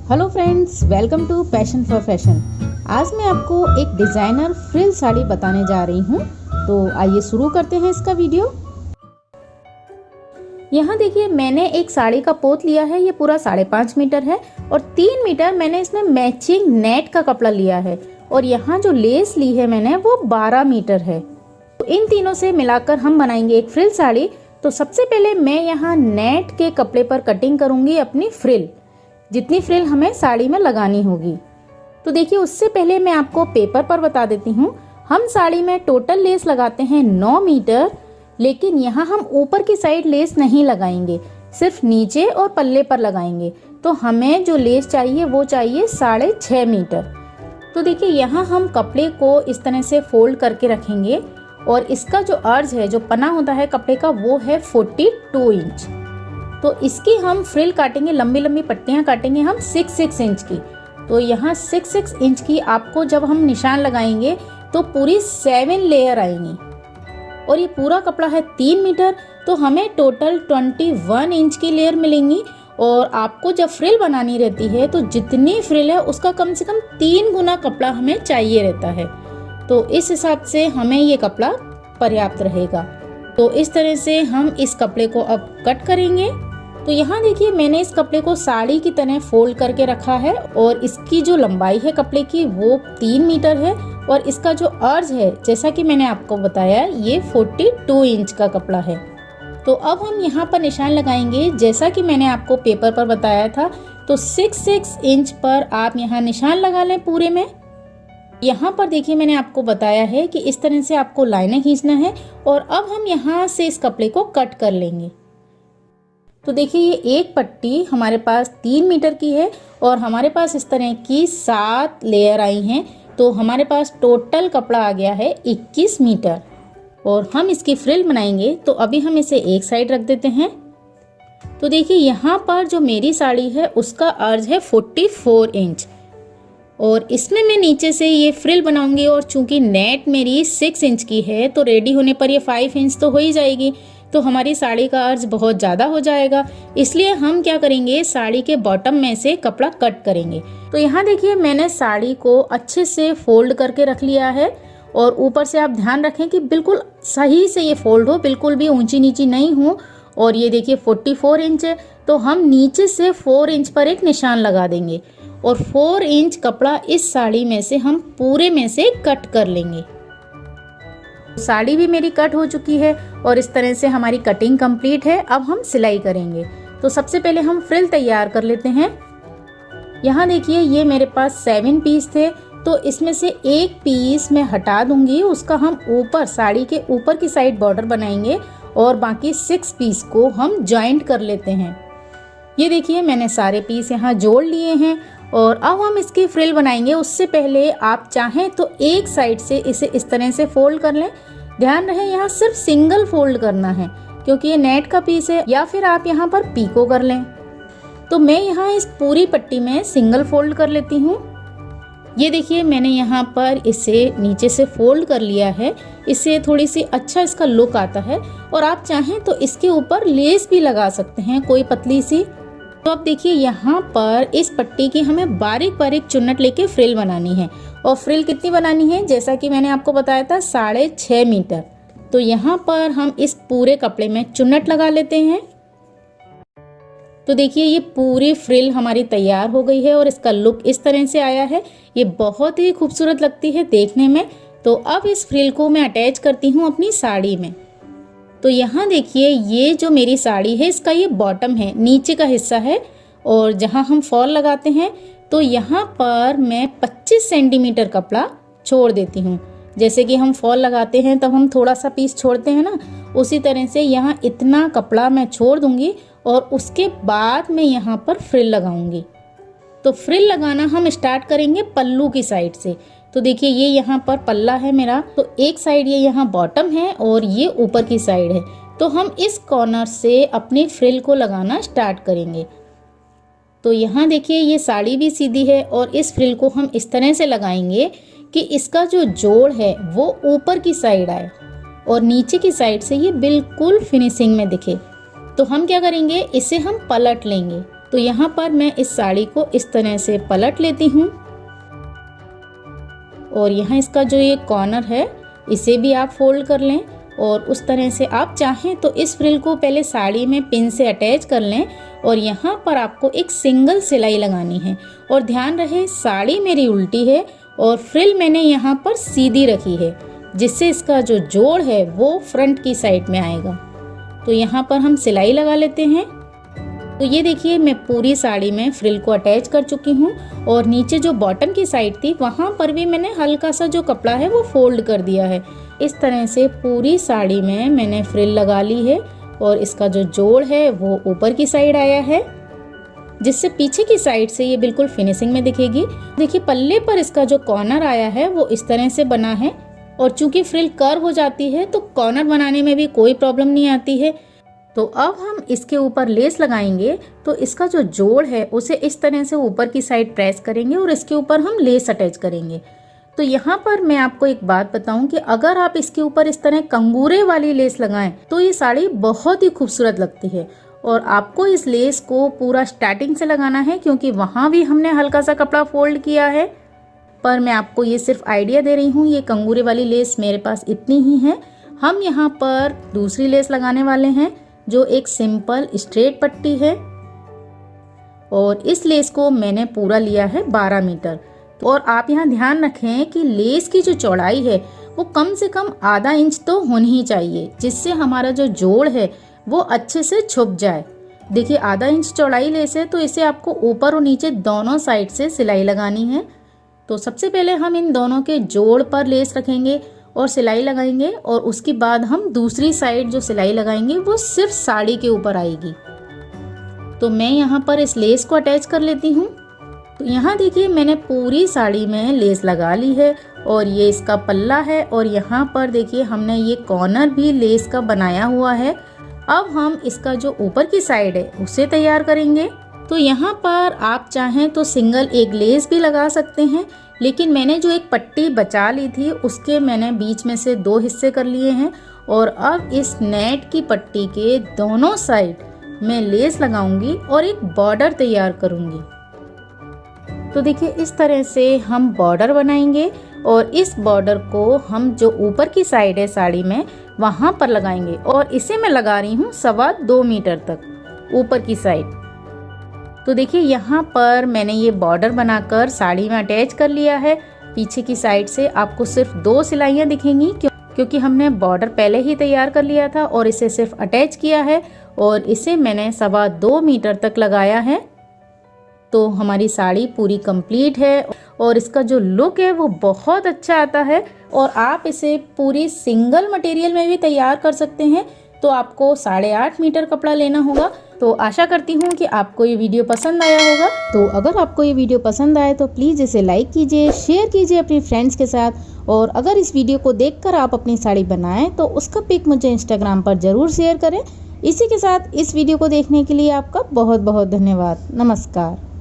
Hello friends, welcome to passion for fashion. आज मैं आपको एक डिज़ाइनर फ्रिल साड़ी बताने जा रही हूँ। तो आइए शुरू करते हैं इसका वीडियो। यहाँ देखिए, मैंने एक साड़ी का पोत लिया है। ये पूरा 5.5 मीटर है और 3 मीटर मैंने इसमें मैचिंग नेट का कपड़ा लिया है। और यहाँ जो लेस ली है मैंने वो 12 मीटर है। तो इन तीनों से मिलाकर हम बनाएंगे एक फ्रिल साड़ी। तो सबसे पहले मैं यहाँ नेट के कपड़े पर कटिंग करूँगी अपनी फ्रिल, जितनी फ्रिल हमें साड़ी में लगानी होगी। तो देखिए, उससे पहले मैं आपको पेपर पर बता देती हूँ। हम साड़ी में टोटल लेस लगाते हैं 9 मीटर, लेकिन यहाँ हम ऊपर की साइड लेस नहीं लगाएंगे, सिर्फ नीचे और पल्ले पर लगाएंगे। तो हमें जो लेस चाहिए वो चाहिए 6.5 मीटर। तो देखिए, यहाँ हम कपड़े को इस तरह से फोल्ड करके रखेंगे और इसका जो अर्ज है, जो पना होता है कपड़े का, वो है 42 इंच। तो इसकी हम फ्रिल काटेंगे, लंबी लंबी पट्टियाँ काटेंगे हम 6 इंच की। तो यहाँ 6 इंच की आपको जब हम निशान लगाएंगे तो पूरी 7 लेयर आएंगी। और ये पूरा कपड़ा है 3 मीटर, तो हमें टोटल 21 इंच की लेयर मिलेंगी। और आपको जब फ्रिल बनानी रहती है तो जितनी फ्रिल है उसका कम से कम 3 गुना कपड़ा हमें चाहिए रहता है। तो इस हिसाब से हमें ये कपड़ा पर्याप्त रहेगा। तो इस तरह से हम इस कपड़े को अब कट करेंगे। तो यहाँ देखिए, मैंने इस कपड़े को साड़ी की तरह फोल्ड करके रखा है और इसकी जो लंबाई है कपड़े की वो 3 मीटर है। और इसका जो अर्ज है, जैसा कि मैंने आपको बताया, ये 42 इंच का कपड़ा है। तो अब हम यहाँ पर निशान लगाएंगे, जैसा कि मैंने आपको पेपर पर बताया था। तो 6 इंच पर आप यहाँ निशान लगा लें पूरे में। यहाँ पर देखिए, मैंने आपको बताया है कि इस तरह से आपको लाइनें खींचना है। और अब हम यहाँ से इस कपड़े को कट कर लेंगे। तो देखिए, ये एक पट्टी हमारे पास 3 मीटर की है और हमारे पास इस तरह की 7 लेयर आई हैं। तो हमारे पास टोटल कपड़ा आ गया है 21 मीटर। और हम इसकी फ्रिल बनाएंगे। तो अभी हम इसे एक साइड रख देते हैं। तो देखिए, यहाँ पर जो मेरी साड़ी है उसका अर्ज है 44 इंच और इसमें मैं नीचे से ये फ्रिल बनाऊंगी। और चूंकि नेट मेरी 6 इंच की है तो रेडी होने पर ये 5 इंच तो हो ही जाएगी। तो हमारी साड़ी का अर्ज बहुत ज़्यादा हो जाएगा, इसलिए हम क्या करेंगे, साड़ी के बॉटम में से कपड़ा कट करेंगे। तो यहाँ देखिए, मैंने साड़ी को अच्छे से फोल्ड करके रख लिया है। और ऊपर से आप ध्यान रखें कि बिल्कुल सही से ये फोल्ड हो, बिल्कुल भी ऊंची नीची नहीं हो। और ये देखिए 44 इंच है, तो हम नीचे से 4 इंच पर एक निशान लगा देंगे और 4 इंच कपड़ा इस साड़ी में से हम पूरे में से कट कर लेंगे। साड़ी भी मेरी कट हो चुकी है और इस तरह से हमारी कटिंग कंप्लीट है। अब हम सिलाई करेंगे। तो सबसे पहले हम फ्रिल तैयार कर लेते हैं। यहाँ देखिए, ये मेरे पास 7 पीस थे, तो इसमें से एक पीस मैं हटा दूंगी। उसका हम ऊपर, साड़ी के ऊपर की साइड बॉर्डर बनाएंगे और बाकी 6 पीस को हम जॉइंट कर लेते हैं। ये देखिए, मैंने सारे पीस यहाँ जोड़ लिए हैं और अब हम इसकी फ्रिल बनाएंगे। उससे पहले आप चाहें तो एक साइड से इसे इस तरह से फोल्ड कर लें। ध्यान रहे, यहाँ सिर्फ सिंगल फोल्ड करना है क्योंकि ये नेट का पीस है, या फिर आप यहाँ पर पीको कर लें। तो मैं यहाँ इस पूरी पट्टी में सिंगल फोल्ड कर लेती हूँ। ये देखिए, मैंने यहाँ पर इसे नीचे से फोल्ड कर लिया है। इससे थोड़ी सी अच्छा इसका लुक आता है। और आप चाहें तो इसके ऊपर लेस भी लगा सकते हैं, कोई पतली सी। तो अब देखिए, यहाँ पर इस पट्टी की हमें बारीक बारीक चुन्नट लेके फ्रिल बनानी है। और फ्रिल कितनी बनानी है, जैसा कि मैंने आपको बताया था, 6.5 मीटर। तो यहाँ पर हम इस पूरे कपड़े में चुन्नट लगा लेते हैं। तो देखिए, ये पूरी फ्रिल हमारी तैयार हो गई है और इसका लुक इस तरह से आया है। ये बहुत ही खूबसूरत लगती है देखने में। तो अब इस फ्रिल को मैं अटैच करती हूँ अपनी साड़ी में। तो यहाँ देखिए, ये जो मेरी साड़ी है इसका ये बॉटम है, नीचे का हिस्सा है। और जहाँ हम फॉल लगाते हैं तो यहाँ पर मैं 25 सेंटीमीटर कपड़ा छोड़ देती हूँ। जैसे कि हम फॉल लगाते हैं तब हम थोड़ा सा पीस छोड़ते हैं ना, उसी तरह से यहाँ इतना कपड़ा मैं छोड़ दूंगी और उसके बाद मैं यहाँ पर फ्रिल लगाऊंगी। तो फ्रिल लगाना हम स्टार्ट करेंगे पल्लू की साइड से। तो देखिए, ये यहाँ पर पल्ला है मेरा, तो एक साइड ये यहाँ बॉटम है और ये ऊपर की साइड है। तो हम इस कॉर्नर से अपनी फ्रिल को लगाना स्टार्ट करेंगे। तो यहाँ देखिए, ये साड़ी भी सीधी है और इस फ्रिल को हम इस तरह से लगाएंगे कि इसका जो जोड़ है वो ऊपर की साइड आए और नीचे की साइड से ये बिल्कुल फिनिशिंग में दिखे। तो हम क्या करेंगे, इसे हम पलट लेंगे। तो यहाँ पर मैं इस साड़ी को इस तरह से पलट लेती हूँ और यहाँ इसका जो ये कॉर्नर है इसे भी आप फोल्ड कर लें और उस तरह से आप चाहें तो इस फ्रिल को पहले साड़ी में पिन से अटैच कर लें और यहाँ पर आपको एक सिंगल सिलाई लगानी है। और ध्यान रहे साड़ी मेरी उल्टी है और फ्रिल मैंने यहाँ पर सीधी रखी है, जिससे इसका जो जोड़ है वो फ्रंट की साइड में आएगा। तो यहाँ पर हम सिलाई लगा लेते हैं। तो ये देखिए मैं पूरी साड़ी में फ्रिल को अटैच कर चुकी हूँ और नीचे जो बॉटम की साइड थी वहाँ पर भी मैंने हल्का सा जो कपड़ा है वो फोल्ड कर दिया है। इस तरह से पूरी साड़ी में मैंने फ्रिल लगा ली है और इसका जो जोड़ है वो ऊपर की साइड आया है, जिससे पीछे की साइड से ये बिल्कुल फिनिशिंग में दिखेगी। देखिए पल्ले पर इसका जो कॉर्नर आया है वो इस तरह से बना है और चूंकि फ्रिल कर्व हो जाती है तो कॉर्नर बनाने में भी कोई प्रॉब्लम नहीं आती है। तो अब हम इसके ऊपर लेस लगाएंगे तो इसका जो जोड़ है उसे इस तरह से ऊपर की साइड प्रेस करेंगे और इसके ऊपर हम लेस अटैच करेंगे। तो यहाँ पर मैं आपको एक बात बताऊं कि अगर आप इसके ऊपर इस तरह कंगूरे वाली लेस लगाएं तो ये साड़ी बहुत ही खूबसूरत लगती है। और आपको इस लेस को पूरा स्टार्टिंग से लगाना है क्योंकि वहाँ भी हमने हल्का सा कपड़ा फोल्ड किया है, पर मैं आपको ये सिर्फ आइडिया दे रही हूँ। ये कंगूरे वाली लेस मेरे पास इतनी ही है। हम यहाँ पर दूसरी लेस लगाने वाले हैं जो एक सिंपल स्ट्रेट पट्टी है और इस लेस को मैंने पूरा लिया है 12 मीटर। और आप यहाँ ध्यान रखें कि लेस की जो चौड़ाई है वो कम से कम आधा इंच तो होनी ही चाहिए, जिससे हमारा जो जोड़ है वो अच्छे से छुप जाए। देखिए आधा इंच चौड़ाई लेस है तो इसे आपको ऊपर और नीचे दोनों साइड से सिलाई लगानी है। तो सबसे पहले हम इन दोनों के जोड़ पर लेस रखेंगे और सिलाई लगाएंगे और उसके बाद हम दूसरी साइड जो सिलाई लगाएंगे वो सिर्फ साड़ी के ऊपर आएगी। तो मैं यहाँ पर इस लेस को अटैच कर लेती हूँ। तो यहाँ देखिए मैंने पूरी साड़ी में लेस लगा ली है और ये इसका पल्ला है और यहाँ पर देखिए हमने ये कॉर्नर भी लेस का बनाया हुआ है। अब हम इसका जो ऊपर की साइड है उसे तैयार करेंगे। तो यहाँ पर आप चाहें तो सिंगल एक लेस भी लगा सकते हैं, लेकिन मैंने जो एक पट्टी बचा ली थी उसके मैंने बीच में से 2 हिस्से कर लिए हैं और अब इस नेट की पट्टी के दोनों साइड मैं लेस लगाऊंगी और एक बॉर्डर तैयार करूंगी। तो देखिए इस तरह से हम बॉर्डर बनाएंगे और इस बॉर्डर को हम जो ऊपर की साइड है साड़ी में वहां पर लगाएंगे और इसे मैं लगा रही हूँ 2.25 मीटर तक ऊपर की साइड। तो देखिए यहाँ पर मैंने ये बॉर्डर बनाकर साड़ी में अटैच कर लिया है। पीछे की साइड से आपको सिर्फ 2 सिलाइयाँ दिखेंगी क्योंकि हमने बॉर्डर पहले ही तैयार कर लिया था और इसे सिर्फ अटैच किया है और इसे मैंने 2.25 मीटर तक लगाया है। तो हमारी साड़ी पूरी कंप्लीट है और इसका जो लुक है वो बहुत अच्छा आता है और आप इसे पूरी सिंगल मटेरियल में भी तैयार कर सकते हैं। तो आपको 8.5 मीटर कपड़ा लेना होगा। तो आशा करती हूँ कि आपको ये वीडियो पसंद आया होगा। तो अगर आपको ये वीडियो पसंद आए तो प्लीज़ इसे लाइक कीजिए, शेयर कीजिए अपनी फ्रेंड्स के साथ और अगर इस वीडियो को देखकर आप अपनी साड़ी बनाएं तो उसका पिक मुझे इंस्टाग्राम पर ज़रूर शेयर करें। इसी के साथ इस वीडियो को देखने के लिए आपका बहुत बहुत धन्यवाद। नमस्कार।